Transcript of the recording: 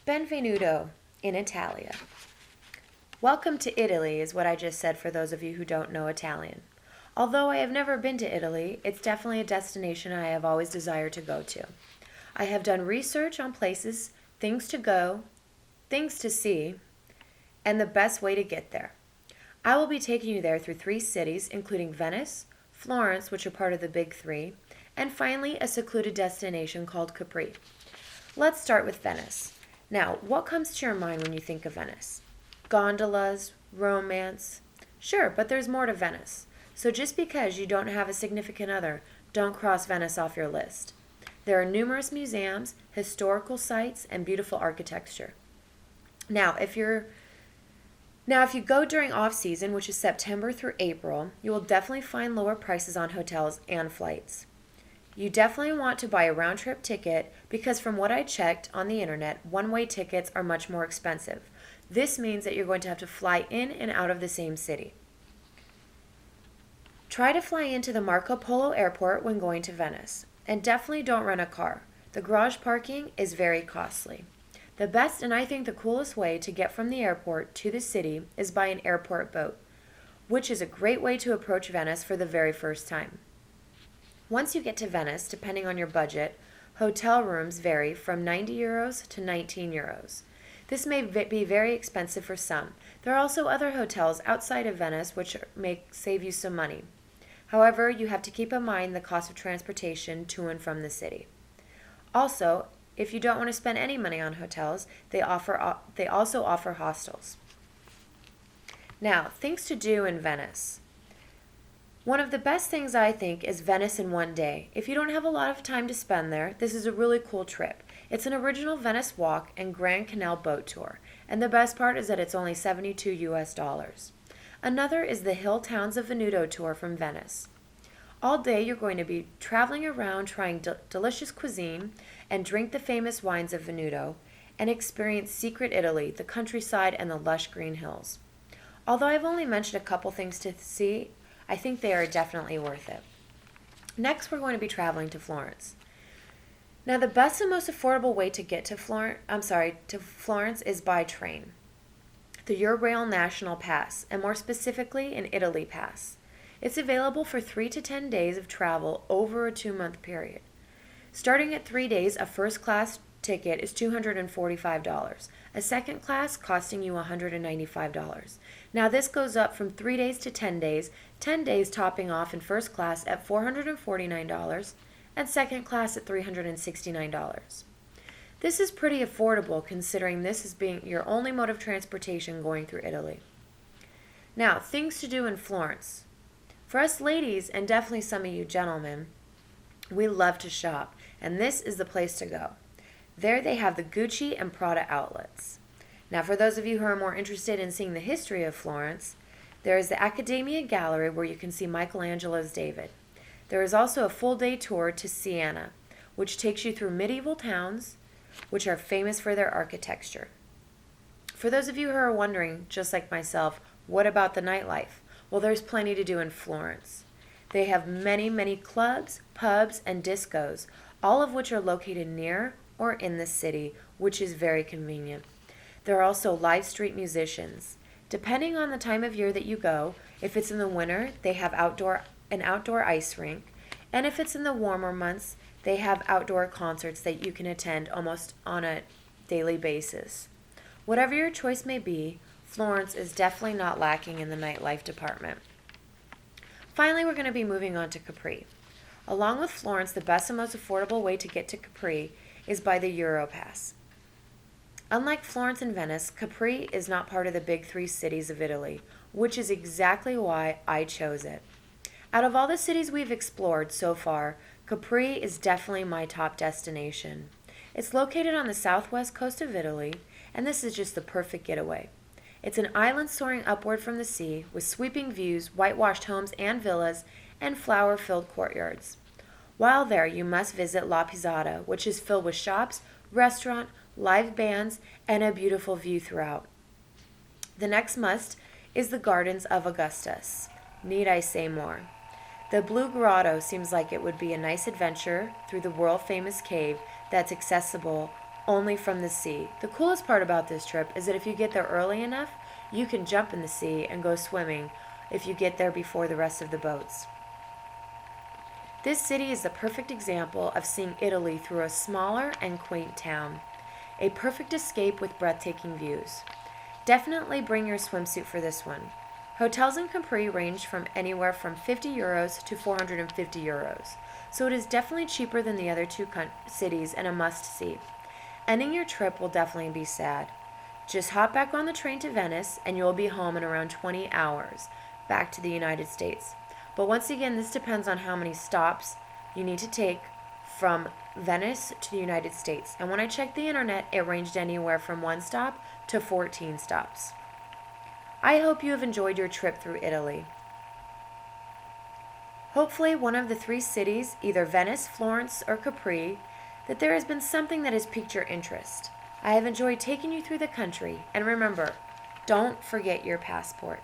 Benvenuto in Italia. Welcome to Italy is what I just said for those of you who don't know Italian. Although I have never been to Italy, it's definitely a destination I have always desired to go to. I have done research on places, things to go, things to see, and the best way to get there. I will be taking you there through 3 cities, including Venice, Florence, which are part of the Big Three, and finally a secluded destination called Capri. Let's start with Venice. Now, what comes to your mind when you think of Venice? Gondolas, romance? Sure, but there's more to Venice. So just because you don't have a significant other, don't cross Venice off your list. There are numerous museums, historical sites, and beautiful architecture. Now, if you go during off-season, which is September through April, you will definitely find lower prices on hotels and flights. You definitely want to buy a round-trip ticket because from what I checked on the internet, one-way tickets are much more expensive. This means that you're going to have to fly in and out of the same city. Try to fly into the Marco Polo Airport when going to Venice, and definitely don't rent a car. The garage parking is very costly. The best and I think the coolest way to get from the airport to the city is by an airport boat, which is a great way to approach Venice for the very first time. Once you get to Venice, depending on your budget, hotel rooms vary from €90 to €19. This may be very expensive for some. There are also other hotels outside of Venice which may save you some money. However, you have to keep in mind the cost of transportation to and from the city. Also, if you don't want to spend any money on hotels, they also offer hostels. Now, things to do in Venice. One of the best things I think is Venice in one day. If you don't have a lot of time to spend there, this is a really cool trip. It's an original Venice walk and Grand Canal boat tour, and the best part is that it's only $72. Another is the Hill Towns of Venuto tour from Venice. All day you're going to be traveling around trying delicious cuisine and drink the famous wines of Venuto and experience secret Italy, the countryside, and the lush green hills. Although I've only mentioned a couple things to see, I think they are definitely worth it. Next, we're going to be traveling to Florence. Now, the best and most affordable way to get to Florence is by train. The Eurail National Pass, and more specifically, an Italy Pass. It's available for 3 to 10 days of travel over a 2-month period. Starting at 3 days, a first-class ticket is $245. A second class costing you $195. Now this goes up from 3 days to 10 days topping off in first class at $449 and second class at $369. This is pretty affordable considering this as being your only mode of transportation going through Italy. Now, things to do in Florence. For us ladies, and definitely some of you gentlemen, we love to shop, and this is the place to go. There they have the Gucci and Prada outlets. Now, for those of you who are more interested in seeing the history of Florence, there is the Accademia Gallery where you can see Michelangelo's David. There is also a full-day tour to Siena, which takes you through medieval towns, which are famous for their architecture. For those of you who are wondering, just like myself, what about the nightlife? Well, there's plenty to do in Florence. They have many, many clubs, pubs, and discos, all of which are located near or in the city, which is very convenient. There are also live street musicians. Depending on the time of year that you go, if it's in the winter, they have an outdoor ice rink, and if it's in the warmer months, they have outdoor concerts that you can attend almost on a daily basis. Whatever your choice may be, Florence is definitely not lacking in the nightlife department. Finally, we're going to be moving on to Capri. Along with Florence, the best and most affordable way to get to Capri is by the Europass. Unlike Florence and Venice, Capri is not part of the big 3 cities of Italy, which is exactly why I chose it. Out of all the cities we've explored so far, Capri is definitely my top destination. It's located on the southwest coast of Italy, and this is just the perfect getaway. It's an island soaring upward from the sea with sweeping views, whitewashed homes and villas, and flower-filled courtyards. While there, you must visit La Pizzata, which is filled with shops, restaurant, live bands, and a beautiful view throughout. The next must is the Gardens of Augustus. Need I say more? The Blue Grotto seems like it would be a nice adventure through the world-famous cave that's accessible only from the sea. The coolest part about this trip is that if you get there early enough, you can jump in the sea and go swimming if you get there before the rest of the boats. This city is the perfect example of seeing Italy through a smaller and quaint town. A perfect escape with breathtaking views. Definitely bring your swimsuit for this one. Hotels in Capri range from anywhere from €50 to €450, so it is definitely cheaper than the other two cities and a must-see. Ending your trip will definitely be sad. Just hop back on the train to Venice and you'll be home in around 20 hours, back to the United States. But once again, this depends on how many stops you need to take from Venice to the United States. And when I checked the internet, it ranged anywhere from 1 stop to 14 stops. I hope you have enjoyed your trip through Italy. Hopefully one of the 3 cities, either Venice, Florence, or Capri, that there has been something that has piqued your interest. I have enjoyed taking you through the country, and remember, don't forget your passport.